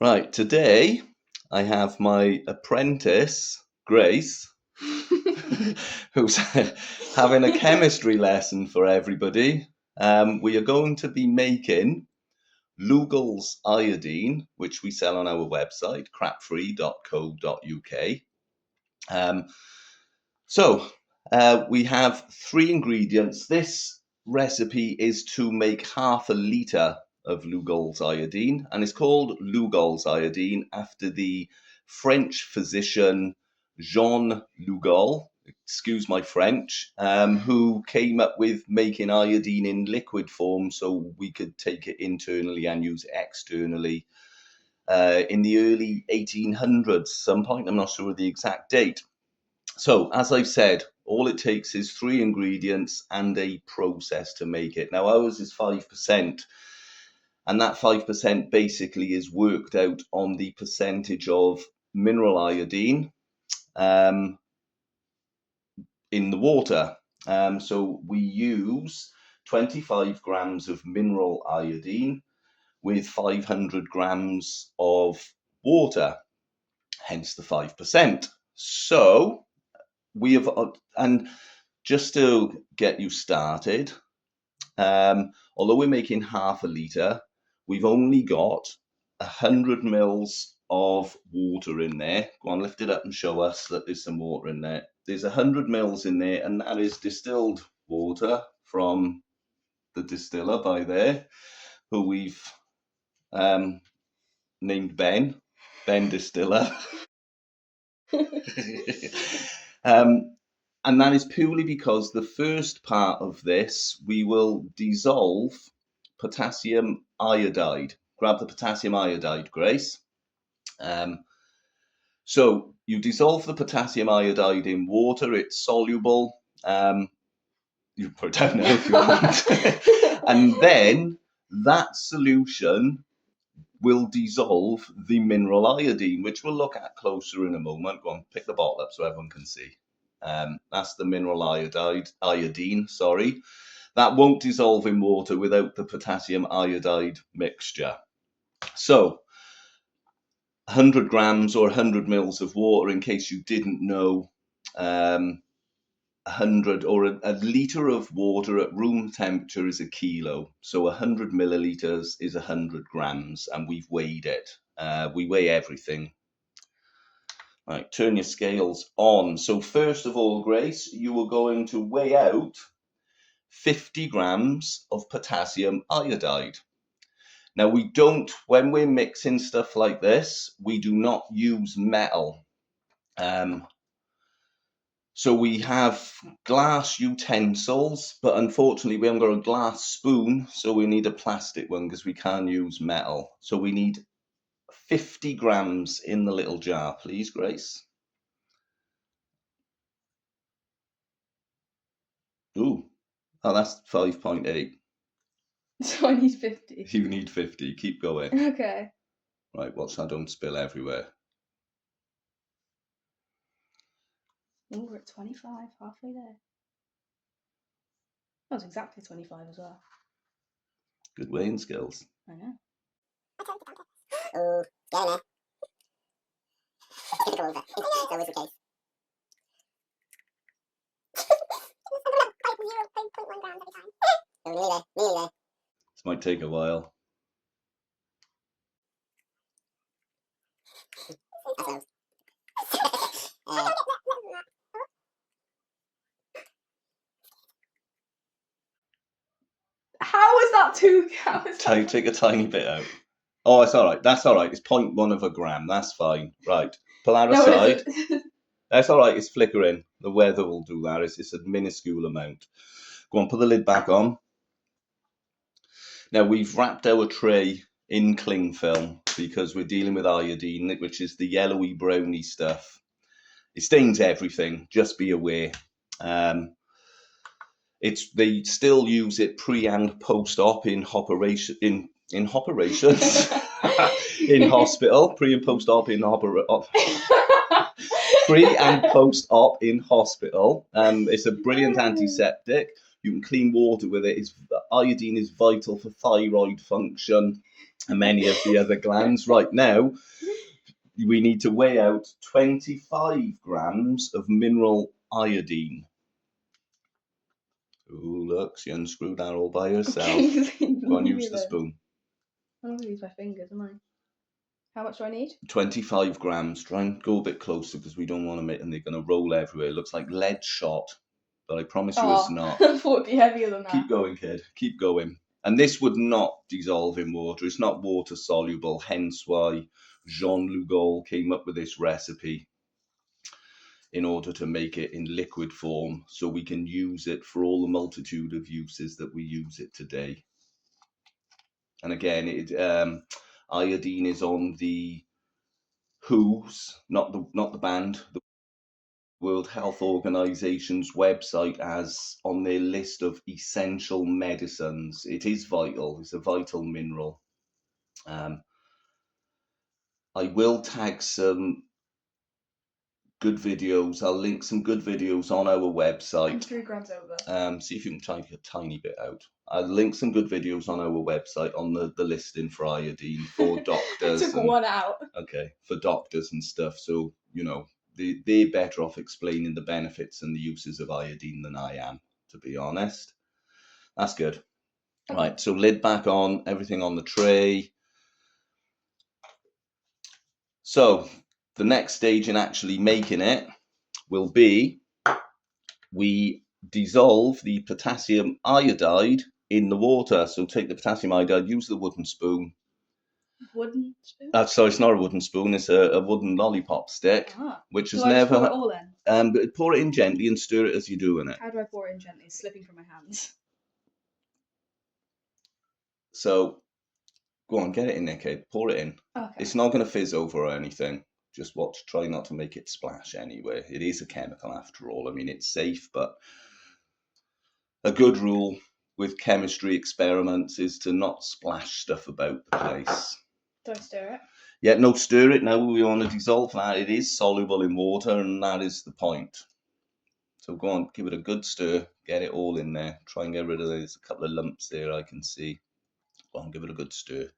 Right, today I have my apprentice, Grace, who's having a chemistry lesson for everybody. We are going to be making Lugol's iodine, which we sell on our website, crapfree.co.uk. Um, so we have three ingredients. This recipe is to make half a litre of Lugol's iodine, and it's called Lugol's iodine after the French physician Jean Lugol, excuse my French, who came up with making iodine in liquid form so we could take it internally and use it externally in the early 1800s, some point. I'm not sure of the exact date. So, as I've said, all it takes is three ingredients and a process to make it. Now, ours is 5%, and that 5% basically is worked out on the percentage of mineral iodine in the water. So, we use 25 grams of mineral iodine with 500 grams of water, hence the 5%. So, we have, and just to get you started, although we're making half a litre, we've only got 100 mils of water in there. Go on, lift it up and show us that there's some water in there. There's 100 mils in there, and that is distilled water from the distiller by there, who we've named Ben Distiller. And that is purely because the first part of this, we will dissolve potassium iodide. Grab the potassium iodide, Grace. So you dissolve the potassium iodide in water. It's soluble. You put it down now if you want. And then that solution will dissolve the mineral iodine, which we'll look at closer in a moment. Go on, pick the bottle up so everyone can see. That's the mineral iodine, sorry. That won't dissolve in water without the potassium iodide mixture. So 100 grams or 100 mils of water, in case you didn't know, 100 or a litre of water at room temperature is a kilo. So 100 millilitres is 100 grams, and we've weighed it. We weigh everything. Right, turn your scales on. So first of all, Grace, you are going to weigh out 50 grams of potassium iodide. Now, we don't, when we're mixing stuff like this, we do not use metal. So we have glass utensils, but unfortunately we haven't got a glass spoon, so we need a plastic one because we can't use metal. So we need 50 grams in the little jar, please, Grace. Ooh, oh, that's 5.8. So I need 50. You need 50. Keep going. Okay. Right, watch I don't spill everywhere. Oh, we're at 25, halfway there. That was exactly 25 as well. Good weighing skills. I know. Oh, get in there. Typical of it. It's always the case. 0.1 grams every time. Oh, nearly there. This might take a while. That's How is that too? How is that? Take a tiny bit out. Oh, it's all right. That's all right. It's 0.1 of a gram. That's fine. Right. Pull that aside. That's all right. It's flickering. The weather will do that. It's a minuscule amount. Go on, put the lid back on. Now, we've wrapped our tray in cling film because we're dealing with iodine, which is the yellowy, browny stuff. It stains everything. Just be aware. They still use it pre and post-op in operations in hospital, pre and post-op in pre and post-op in hospital. It's a brilliant antiseptic. You can clean water with it. Iodine is vital for thyroid function and many of the other glands. Right now, we need to weigh out 25 grams of mineral iodine. Oh, look, she unscrewed that all by herself. Go on, use the spoon. I'm going to use my fingers, am I? How much do I need? 25 grams. Try and go a bit closer because we don't want to make, and they're going to roll everywhere. It looks like lead shot, but I promise you it's not. I thought it'd be heavier than that. Keep going, kid. Keep going. And this would not dissolve in water. It's not water soluble, hence why Jean Lugol came up with this recipe in order to make it in liquid form so we can use it for all the multitude of uses that we use it today. And again, iodine is on the WHO's, not the band, the World Health Organization's website as on their list of essential medicines. It is vital. It's a vital mineral. I will tag some good videos. I'll link some good videos on our website. I'm 3 grams over. See if you can take a tiny bit out. I'll link some good videos on our website on the listing for iodine for doctors. I took one out. Okay, for doctors and stuff. So, you know, they're better off explaining the benefits and the uses of iodine than I am, to be honest. That's good. Okay. Right, so lid back on, everything on the tray. So the next stage in actually making it will be we dissolve the potassium iodide in the water. So take the potassium iodide, use the wooden spoon. Wooden spoon? Sorry, it's not a wooden spoon, it's a wooden lollipop stick. Which is never. Pour it all in? But pour it in gently and stir it as you're doing it. How do I pour it in gently? It's slipping from my hands. So go on, get it in there, kid. Pour it in. Okay. It's not going to fizz over or anything. Just try not to make it splash anyway. It is a chemical after all. I mean, it's safe, but a good rule with chemistry experiments is to not splash stuff about the place. Do I stir it? Yeah, no, stir it now. We want to dissolve that. It is soluble in water, and that is the point. So go on, give it a good stir. Get it all in there. Try and get rid of those. A couple of lumps there I can see. Go on, give it a good stir.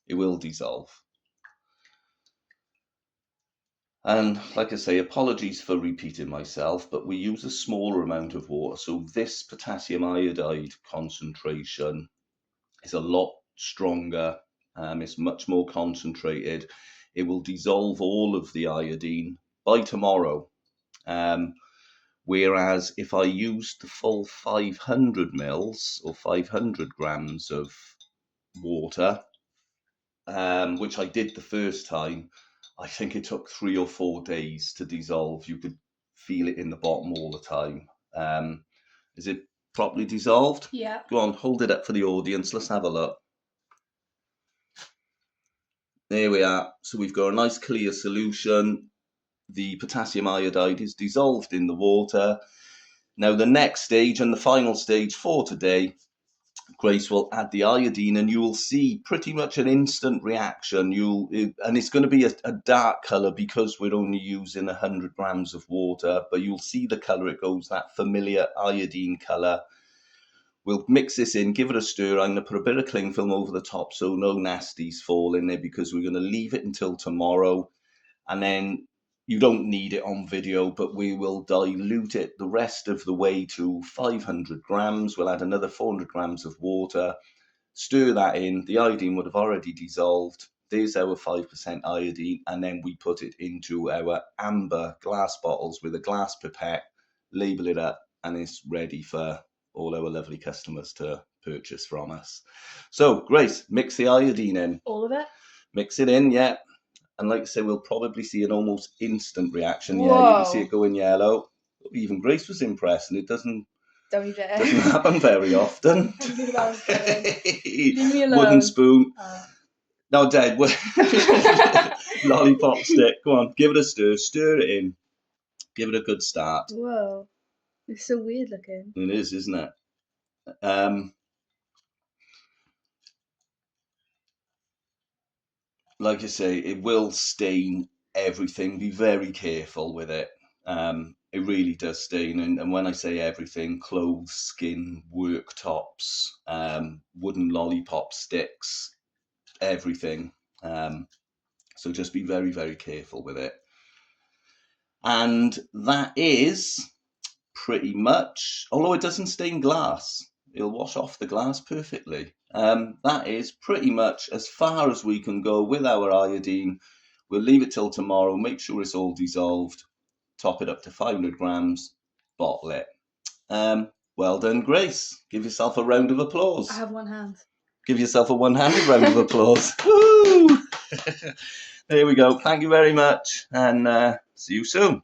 It will dissolve. And like I say, apologies for repeating myself, but we use a smaller amount of water. So this potassium iodide concentration is a lot stronger. It's much more concentrated. It will dissolve all of the iodine by tomorrow. Whereas if I used the full 500 mils or 500 grams of water, which I did the first time, I think it took 3 or 4 days to dissolve. You could feel it in the bottom all the time. Is it properly dissolved? Yeah. Go on, hold it up for the audience. Let's have a look. There we are. So we've got a nice clear solution. The potassium iodide is dissolved in the water. Now the next stage and the final stage for today, Grace will add the iodine and you will see pretty much an instant reaction. And it's going to be a dark colour because we're only using 100 grams of water, but you'll see the colour. It goes that familiar iodine colour. We'll mix this in, give it a stir. I'm going to put a bit of cling film over the top so no nasties fall in there because we're going to leave it until tomorrow. And then you don't need it on video, but we will dilute it the rest of the way to 500 grams. We'll add another 400 grams of water, stir that in. The iodine would have already dissolved. There's our 5% iodine. And then we put it into our amber glass bottles with a glass pipette, label it up, and it's ready for all our lovely customers to purchase from us. So, Grace, mix the iodine in. All of it? Mix it in, yeah. And like I say, we'll probably see an almost instant reaction. Whoa. Yeah, you can see it going yellow. Even Grace was impressed, and it doesn't happen very often. Leave me alone. Wooden spoon. No, Dad. Lollipop stick. Go on, give it a stir. Stir it in. Give it a good start. Whoa. It's so weird looking. It is, isn't it? Like I say, it will stain everything. Be very careful with it. it really does stain. And when I say everything, clothes, skin, worktops, wooden lollipop sticks, everything. So just be very, very careful with it. And that is pretty much, although it doesn't stain glass, it'll wash off the glass perfectly. That is pretty much as far as we can go with our iodine. We'll leave it till tomorrow, make sure it's all dissolved, top it up to 500 grams, bottle it. Well done, Grace. Give yourself a round of applause. I have one hand. Give yourself a one-handed round of applause. Woo! There we go. Thank you very much, and see you soon.